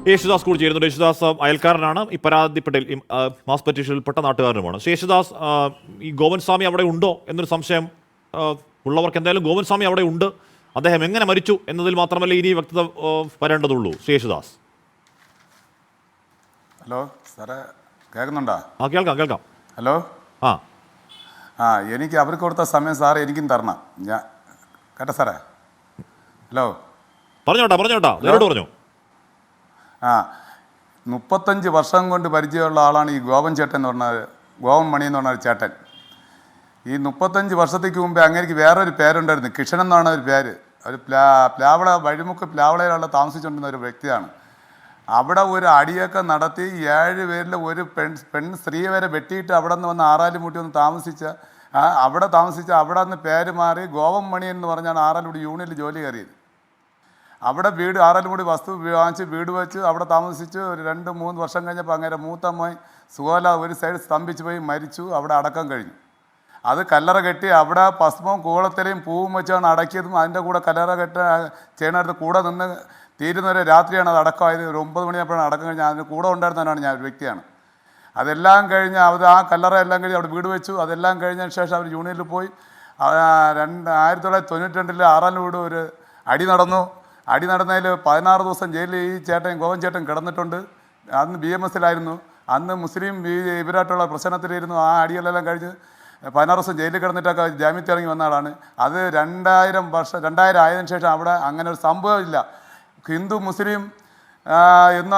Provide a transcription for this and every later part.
യേശുദാസ് കൂടി ചേരുന്നുണ്ട്. യേശുദാസ് അയൽക്കാരനാണ്, ഈ പരാതിപ്പെട്ടിൽ മാസ് പെറ്റീഷനിൽപ്പെട്ട നാട്ടുകാരനുമാണ്. യേശുദാസ്, ഈ ഗോവൻ സ്വാമി അവിടെ ഉണ്ടോ എന്നൊരു സംശയം ഉള്ളവർക്ക് എന്തായാലും ഗോവൻ സ്വാമി അവിടെ ഉണ്ട്. അദ്ദേഹം എങ്ങനെ മരിച്ചു എന്നതിൽ മാത്രമല്ല ഇനി വ്യക്തത വരേണ്ടതുള്ളൂ. യേശുദാസ്. ഹലോ സാറേ, കേൾക്കുന്നുണ്ടോ? കേൾക്കാം. ഹലോ. ആ ആ എനിക്ക് അവർക്ക് കൊടുത്ത സമയം സാറേ എനിക്കും തരണം. ഞാൻ കേട്ടോ സാറേ. ഹലോ, പറഞ്ഞോട്ടാ പറഞ്ഞു. ആ 35 വർഷം കൊണ്ട് പരിചയമുള്ള ആളാണ് ഈ ഗോവൻ ചേട്ടൻ എന്ന് പറഞ്ഞ, ഗോവൻ മണി എന്ന് പറഞ്ഞ ഒരു ചേട്ടൻ. ഈ 35 വർഷത്തേക്ക് മുമ്പേ അങ്ങനെക്ക് വേറൊരു പേരുണ്ടായിരുന്നു, കിഷൻ എന്നാണ് ഒരു പേര്. ഒരു പ്ലാവള വഴിമുക്ക് പ്ലാവളയിലുള്ള താമസിച്ചുകൊണ്ടിരുന്ന ഒരു വ്യക്തിയാണ്. അവിടെ ഒരു അടിയൊക്കെ നടത്തി 7 പേരിൽ ഒരു പെൺ സ്ത്രീ വരെ വെട്ടിയിട്ട് അവിടെ നിന്ന് വന്ന് ആറാലുമുട്ടി വന്ന് അവിടെ നിന്ന് പേര് മാറി ഗോവൻ മണി എന്ന് പറഞ്ഞാണ് ആറാലുമുടി യൂണിയനിൽ ജോലി കയറിയത്. അവിടെ വീട് ആറാലുമുടി വസ്തു വാങ്ങിച്ച് വീട് വെച്ച് അവിടെ താമസിച്ച് ഒരു 2-3 വർഷം കഴിഞ്ഞപ്പോൾ അങ്ങനെ മൂത്തമ്മ സുഖല ഒരു സൈഡ് സ്തംഭിച്ച് പോയി മരിച്ചു. അവിടെ അടക്കം കഴിഞ്ഞു. അത് കല്ലറ കെട്ടി അവിടെ ഭസ്മവും കൂളത്തിലയും പൂവും വെച്ചാണ് അടക്കിയതും. അതിൻ്റെ കൂടെ കല്ലറ ചെയ്യണടുത്ത് കൂടെ നിന്ന് തീരുന്നവരെ രാത്രിയാണ് അത് അടക്കമായത്. ഒരു 9 മണിയായപ്പോഴാണ് അടക്കം കഴിഞ്ഞാൽ അതിന് കൂടെ ഉണ്ടായിരുന്നവനാണ് ഞാൻ, ഒരു വ്യക്തിയാണ്. അതെല്ലാം കഴിഞ്ഞ് ആ കല്ലറ എല്ലാം കഴിഞ്ഞ് അവിടെ വീട് വെച്ചു. അതെല്ലാം കഴിഞ്ഞതിന് ശേഷം അവർ യൂണിയനിൽ പോയി. 1992 ആറാലുമൂട് ഒരു അടി നടന്നു. അടി നടന്നതിൽ 16 ദിവസം ജയിലിൽ ഈ ചേട്ടൻ ഗോവൻ ചേട്ടൻ കിടന്നിട്ടുണ്ട്. അന്ന് BMS-ലായിരുന്നു. അന്ന് മുസ്ലിം ഇവരായിട്ടുള്ള പ്രശ്നത്തിലിരുന്നു. ആ അടികളെല്ലാം കഴിഞ്ഞ് 16 ദിവസം ജയിലിൽ കിടന്നിട്ടൊക്കെ ജാമ്യത്തിൽ ഇറങ്ങി വന്ന ആളാണ്. അത് 2000 ആയതിനു ശേഷം അവിടെ അങ്ങനെ ഒരു സംഭവമില്ല. ഹിന്ദു മുസ്ലിം എന്ന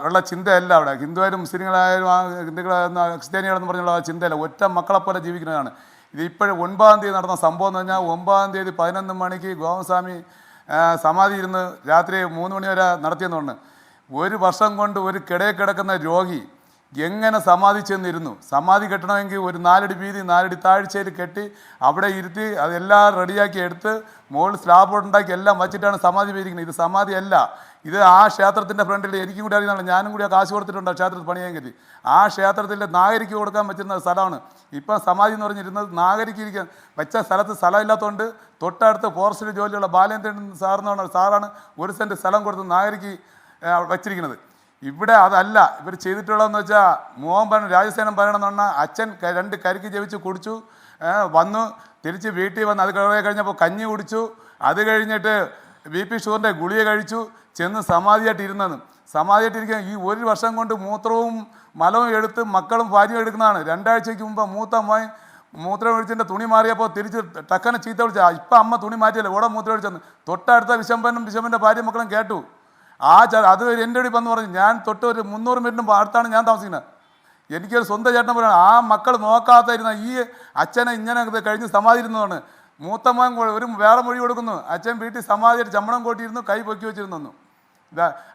ഉള്ള ചിന്തയല്ല അവിടെ. ഹിന്ദുവായാലും മുസ്ലിങ്ങളായാലും ഹിന്ദുക്കളായിരുന്ന ക്രിസ്ത്യാനികളെന്ന് പറഞ്ഞുള്ള ആ ചിന്തയല്ല. ഒറ്റ മക്കളെ പോലെ ജീവിക്കുന്നതാണ്. ഇത് ഇപ്പോഴും 9-ാം തീയതി നടന്ന സംഭവം എന്ന് പറഞ്ഞാൽ 9-ാം തീയതി 11 മണിക്ക് ഗോവൻസ്വാമി സമാധി ഇരുന്ന് രാത്രി 3 മണി വരെ നടത്തിയെന്ന് പറഞ്ഞു. 1 വർഷം കൊണ്ട് ഒരു കിടക്കുന്ന രോഗി എങ്ങനെ സമാധി ചെന്നിരുന്നു? സമാധി കെട്ടണമെങ്കിൽ ഒരു 4 അടി വീതി 4 അടി താഴ്ചയിൽ കെട്ടി അവിടെ ഇരുത്തി അതെല്ലാം റെഡിയാക്കി എടുത്ത് മുകളിൽ സ്ലാബ് ഉണ്ടാക്കി എല്ലാം വച്ചിട്ടാണ് സമാധി പോയിരിക്കുന്നത്. ഇത് സമാധി അല്ല. ഇത് ആ ക്ഷേത്രത്തിൻ്റെ ഫ്രണ്ടിൽ എനിക്കും കൂടി അറിയുന്നതാണ്. ഞാനും കൂടി ആ കാശ് കൊടുത്തിട്ടുണ്ട് ക്ഷേത്രത്തിൽ പണിയാൻ കരുതി. ആ ക്ഷേത്രത്തിൽ നാഗരിക്ക് കൊടുക്കാൻ പറ്റുന്ന സ്ഥലമാണ്. ഇപ്പം സമാധി എന്ന് പറഞ്ഞിരുന്നത് നാഗരിക്ക് ഇരിക്കാൻ വെച്ച സ്ഥലത്ത് സ്ഥലമില്ലാത്തതുകൊണ്ട് തൊട്ടടുത്ത് ഫോറസ്റ്റിൽ ജോലിയുള്ള ബാലേന്ദ്രൻ സാറെന്ന് പറഞ്ഞ സാറാണ് 1 സെൻറ്റ് സ്ഥലം കൊടുത്ത് നാഗരിക്ക് വച്ചിരിക്കുന്നത്. ഇവിടെ അതല്ല ഇവർ ചെയ്തിട്ടുള്ളതെന്ന് വെച്ചാൽ രാജസേനം പറയണമെന്ന് പറഞ്ഞാൽ അച്ഛൻ 2 കരിക്ക് ജപിച്ച് കുടിച്ചു വന്നു. തിരിച്ച് വീട്ടിൽ വന്ന് അത് കഴിഞ്ഞപ്പോൾ കഞ്ഞി കുടിച്ചു. അത് കഴിഞ്ഞിട്ട് BP ഷുഗറിൻ്റെ ഗുളിക കഴിച്ചു. ചെന്ന് സമാധിയായിട്ടിരുന്നെന്ന്. സമാധിയായിട്ടിരിക്കാൻ ഈ 1 വർഷം കൊണ്ട് മൂത്രവും മലവും എടുത്ത് മക്കളും ഭാര്യയും എടുക്കുന്നതാണ്. 2 ആഴ്ചയ്ക്ക് മുമ്പ് മൂത്തമ്മ മൂത്രം ഒഴിച്ചതിൻ്റെ തുണി മാറിയപ്പോൾ തിരിച്ച് ടക്കനെ ചീത്ത വിളിച്ചാൽ ഇപ്പം അമ്മ തുണി മാറ്റിയല്ലേ ഓടെ മൂത്രം ഒഴിച്ചെന്ന്. തൊട്ടടുത്ത വിശമ്പൻ്റെ ഭാര്യ മക്കളും കേട്ടു. അത് എൻ്റെ കൂടി വന്ന് പറഞ്ഞു. ഞാൻ തൊട്ട് ഒരു 300 മീറ്ററിന് അടുത്താണ് ഞാൻ താമസിക്കുന്നത്. എനിക്കൊരു സ്വന്തം ചേട്ടൻ പറയണം. ആ മക്കൾ നോക്കാത്തായിരുന്ന ഈ അച്ഛനെ ഇങ്ങനെ കഴിഞ്ഞ് സമാധിയിരുന്നതാണ്. മൂത്തമ്മ ഒരു വേറെ മൊഴി കൊടുക്കുന്നു. അച്ഛൻ വീട്ടിൽ സമാധിയായിട്ട് ചമ്മണം കൂട്ടിയിരുന്നു, കൈ പൊക്കി വെച്ചിരുന്നു.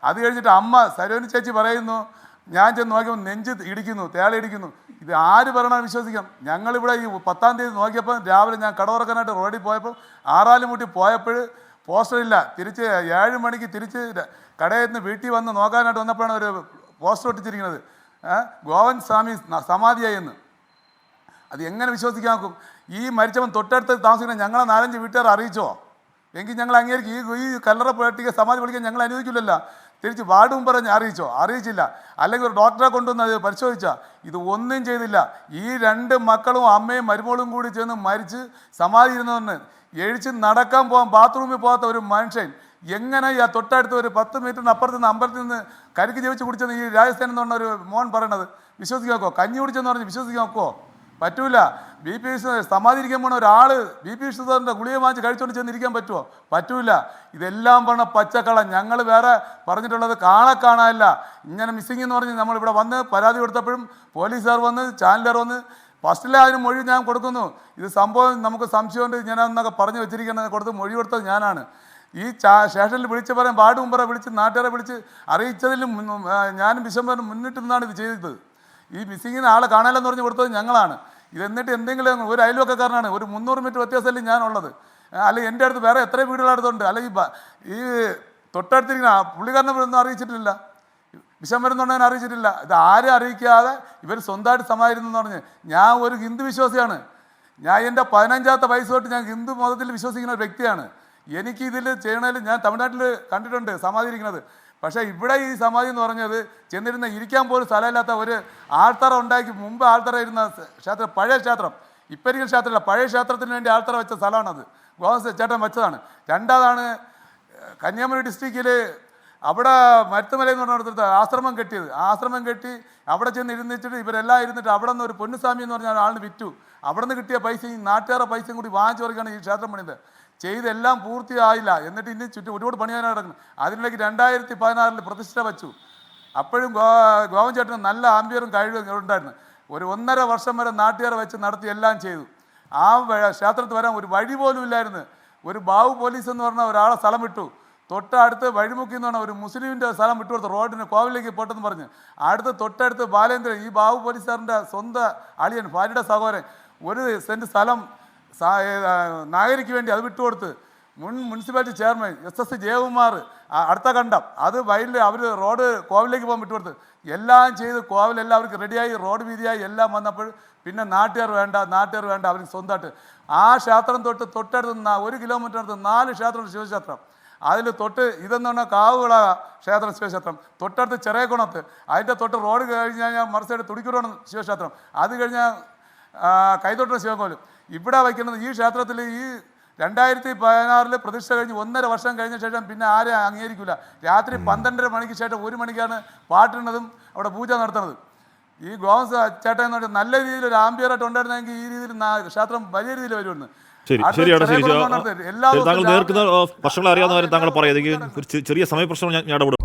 അത് കഴിഞ്ഞിട്ട് അമ്മ സരോനി ചേച്ചി പറയുന്നു, ഞാൻ ചെന്ന് നോക്കിയപ്പോൾ നെഞ്ച് ഇടിക്കുന്നു, തേളയിടിക്കുന്നു. ഇത് ആര് പറയണം വിശ്വസിക്കാം? ഞങ്ങളിവിടെ ഈ 10-ാം തീയതി നോക്കിയപ്പോൾ രാവിലെ ഞാൻ കടവറക്കാനായിട്ട് റോഡിൽ പോയപ്പോൾ ആറാലുമുട്ടി പോയപ്പോൾ പോസ്റ്ററില്ല. തിരിച്ച് 7 മണിക്ക് തിരിച്ച് കടയിൽ നിന്ന് വീട്ടിൽ വന്ന് നോക്കാനായിട്ട് വന്നപ്പോഴാണ് ഒരു പോസ്റ്റർ ഒട്ടിച്ചിരിക്കുന്നത്, ഗോവൻ സ്വാമി സമാധിയായി എന്ന്. അത് എങ്ങനെ വിശ്വസിക്കാൻ നോക്കും? ഈ മരിച്ചവൻ തൊട്ടടുത്ത് താമസിക്കുന്ന ഞങ്ങളെ 4-5 വീട്ടുകാർ അറിയിച്ചോ? എങ്കിൽ ഞങ്ങൾ അങ്ങേക്ക് ഈ കല്ലറ പേട്ടിക്ക് സമാധി വിളിക്കാൻ ഞങ്ങൾ അനുവദിക്കില്ലല്ലോ. തിരിച്ച് വാർഡും പറഞ്ഞ് അറിയിച്ചില്ല. അല്ലെങ്കിൽ ഒരു ഡോക്ടറെ കൊണ്ടുവന്ന് അത് പരിശോധിച്ചാൽ ഇത് ഒന്നും ചെയ്തില്ല. ഈ 2 മക്കളും അമ്മയും മരുമോളും കൂടി ചെന്ന് മരിച്ച് സമാധി ഇരുന്നവന്ന് എഴിച്ച് നടക്കാൻ പോകാൻ ബാത്റൂമിൽ പോകാത്ത ഒരു മനുഷ്യൻ എങ്ങനെ ഈ തൊട്ടടുത്ത് ഒരു 10 മീറ്ററിന് അപ്പുറത്ത് നിന്ന് അമ്പലത്തിൽ നിന്ന് കരിക്ക് ജപിച്ച് കുടിച്ചെന്ന് ഈ രാജസ്ഥാൻ എന്ന് പറഞ്ഞ ഒരു മോൻ പറയണത് വിശ്വസിക്കാൻ നോക്കോ? കഞ്ഞി കുടിച്ചെന്ന് പറഞ്ഞ് വിശ്വസിക്കാൻ നോക്കുമോ? പറ്റൂല. BP സമാധി ഇരിക്കാൻ പോണ ഒരാൾ BP ഷുഗറിൻ്റെ ഗുളിക വാങ്ങിച്ച് കഴിച്ചുകൊണ്ട് ചെന്നിരിക്കാൻ പറ്റുമോ? പറ്റൂല. ഇതെല്ലാം പറഞ്ഞ പച്ചക്കള. ഞങ്ങൾ വേറെ പറഞ്ഞിട്ടുള്ളത് കാണാനല്ല. ഇങ്ങനെ മിസ്സിങ് എന്ന് പറഞ്ഞ് നമ്മളിവിടെ വന്ന് പരാതി കൊടുത്തപ്പോഴും പോലീസുകാർ വന്ന് ചാനലുകാർ വന്ന് ഫസ്റ്റിലെ അതിന് മൊഴി ഞാൻ കൊടുക്കുന്നു. ഇത് സംഭവം നമുക്ക് സംശയമുണ്ട് ഞാനെന്നൊക്കെ പറഞ്ഞു വെച്ചിരിക്കുന്നത് കൊടുത്ത് മൊഴി കൊടുത്തത് ഞാനാണ്. ഈ സ്റ്റേഷനിൽ വിളിച്ച് പറയാൻ വാർഡ് മെമ്പറെ വിളിച്ച് നാട്ടുകാരെ വിളിച്ച് അറിയിച്ചതിലും ഞാനും വിശംബരനും മുന്നിട്ട് നിന്നാണ് ഇത് ചെയ്തത്. ഈ മിസ്സിങ്ങിന് ആളെ കാണാനെന്ന് പറഞ്ഞ് കൊടുത്തത് ഞങ്ങളാണ്. ഇതെന്നിട്ട് എന്തെങ്കിലും ഒരു അയൽവക്കക്കാരനാണ്, ഒരു 300 മീറ്റർ വ്യത്യാസമല്ലേ ഞാനുള്ളത്. അല്ലെങ്കിൽ എൻ്റെ അടുത്ത് വേറെ എത്ര വീടുകളടുത്തുണ്ട്. അല്ലെങ്കിൽ ഈ തൊട്ടടുത്തിരിക്കുന്ന പുള്ളിക്കാരനെ ഒന്നും അറിയിച്ചിട്ടില്ല, വിശംബരം അറിയിച്ചിട്ടില്ല. ഇത് ആരും അറിയിക്കാതെ ഇവർ സ്വന്തമായിട്ട് സമാധിരുന്നെന്ന് പറഞ്ഞ് ഞാൻ ഒരു ഹിന്ദു വിശ്വാസിയാണ്. ഞാൻ എൻ്റെ 15ാമത്തെ വയസ്സ് തൊട്ട് ഞാൻ ഹിന്ദു മതത്തിൽ വിശ്വസിക്കുന്ന ഒരു വ്യക്തിയാണ്. എനിക്ക് ഇതിൽ ചെയ്യണതിൽ ഞാൻ തമിഴ്നാട്ടിൽ കണ്ടിട്ടുണ്ട് സമാധിയിരിക്കുന്നത്. പക്ഷേ ഇവിടെ ഈ സമാധി എന്ന് പറഞ്ഞത് ചെന്നിരുന്ന ഇരിക്കാൻ പോലും സ്ഥലമില്ലാത്ത ഒരു ആൾത്തറ ഉണ്ടാക്കി, മുമ്പ് ആൾത്തറ ഇരുന്ന ക്ഷേത്രം, പഴയ ക്ഷേത്രം, ഇപ്പരിക്കൽ ക്ഷേത്രമല്ല, പഴയ ക്ഷേത്രത്തിന് വേണ്ടി ആൾത്തറ വെച്ച സ്ഥലമാണത്. ഗോവൻ ചേട്ടൻ വെച്ചതാണ്. രണ്ടാമതാണ് കന്യാകുമാരി ഡിസ്ട്രിക്റ്റിൽ അവിടെ മരുത്തുമല എന്ന് പറഞ്ഞിടത്ത് ആശ്രമം കെട്ടിയത്. ആശ്രമം കെട്ടി അവിടെ ചെന്ന് ഇരുന്നിട്ട് ഇവരെല്ലാം ഇരുന്നിട്ട് അവിടെ നിന്ന് ഒരു പൊന്നുസ്വാമി എന്ന് പറഞ്ഞ ആളിന് വിറ്റു. അവിടെ നിന്ന് കിട്ടിയ പൈസയും നാട്ടുകാരുടെ പൈസയും കൂടി വാങ്ങിച്ചു കൊടുക്കുകയാണ് ഈ ക്ഷേത്രം പണിത്. ചെയ്തെല്ലാം പൂർത്തിയായില്ല. എന്നിട്ട് ഇനി ചുറ്റും ഒരുപാട് പണിയാൻ നടക്കുന്നു. അതിനിടയ്ക്ക് 2016 പ്രതിഷ്ഠ വെച്ചു. അപ്പോഴും ഗോവൻ ചേട്ടന് നല്ല ആംബിയറും കഴിവും ഉണ്ടായിരുന്നു. ഒരു 1.5 വർഷം വരെ നാട്ടുകാരെ വെച്ച് നടത്തി എല്ലാം ചെയ്തു. ആ ക്ഷേത്രത്തിൽ വരാൻ ഒരു വഴി പോലും ഇല്ലായിരുന്നു. ഒരു ബാബു പോലീസ് എന്ന് പറഞ്ഞ ഒരാളെ സ്ഥലം വിട്ടു. തൊട്ടടുത്ത് വഴിമുക്കി എന്ന് പറഞ്ഞാൽ ഒരു മുസ്ലിമിൻ്റെ സ്ഥലം വിട്ടുകൊടുത്തു, റോഡിന് കോവിലേക്ക് പോട്ടെന്ന് പറഞ്ഞ്. തൊട്ടടുത്ത് ബാലേന്ദ്രൻ, ഈ ബാബു പോലീസുകാരൻ്റെ സ്വന്തം അളിയൻ, ഭാര്യയുടെ സഹോദരൻ, 1 സെൻറ്റ് സ്ഥലം നാഗരിക്ക് വേണ്ടി അത് വിട്ടുകൊടുത്ത്. മുനിസിപ്പാലിറ്റി ചെയർമാൻ SS ജയകുമാർ അടുത്ത കണ്ടം അത് വയലിൽ അവർ റോഡ് കോവിലേക്ക് പോകാൻ വിട്ടുകൊടുത്ത്. എല്ലാം ചെയ്ത് കോവിലെല്ലാം അവർക്ക് റെഡിയായി, റോഡ് വീതിയായി എല്ലാം വന്നപ്പോൾ പിന്നെ നാട്ടുകാർ വേണ്ട അവർക്ക് സ്വന്തമായിട്ട് ആ ക്ഷേത്രം തൊട്ടടുത്ത് 1 കിലോമീറ്റർ അടുത്ത് 4 ക്ഷേത്രം, ശിവക്ഷേത്രം. അതിൽ ഇതെന്ന് പറഞ്ഞാൽ കാവുകള ക്ഷേത്രം, ശിവക്ഷേത്രം. തൊട്ടടുത്ത് ചെറിയകുണത്ത്, അതിൻ്റെ റോഡ് കഴിഞ്ഞ് കഴിഞ്ഞാൽ മറുസൈഡ് തുടിക്കുറോണം ശിവക്ഷേത്രം. അത് കഴിഞ്ഞാൽ കൈതൊട്ട ശിവകോലും. ഇവിടെ വയ്ക്കുന്നത് ഈ ക്ഷേത്രത്തിൽ ഈ 2016 പ്രതിഷ്ഠ കഴിഞ്ഞ് 1.5 വർഷം കഴിഞ്ഞ ശേഷം പിന്നെ ആരെയും അംഗീകരിക്കില്ല. രാത്രി 12:30 മണിക്ക് ശേഷം 1 മണിക്കാണ് പാട്ടിടുന്നതും അവിടെ പൂജ നടത്തുന്നത്. ഈ ഗോവൻ ചേട്ടൻ എന്ന് പറഞ്ഞാൽ നല്ല രീതിയിൽ ഒരു ആംബിയറായിട്ട് ഉണ്ടായിരുന്നെങ്കിൽ ഈ രീതിയിൽ ക്ഷേത്രം വലിയ രീതിയിൽ വരുമെന്ന്. ശരിയാണ്. താങ്കൾ നേർക്കുന്ന പ്രശ്നങ്ങൾ അറിയാവുന്ന കാര്യം താങ്കൾ പറയാം. ചെറിയ സമയ പ്രശ്നം ഞാൻ ഇടപെടും.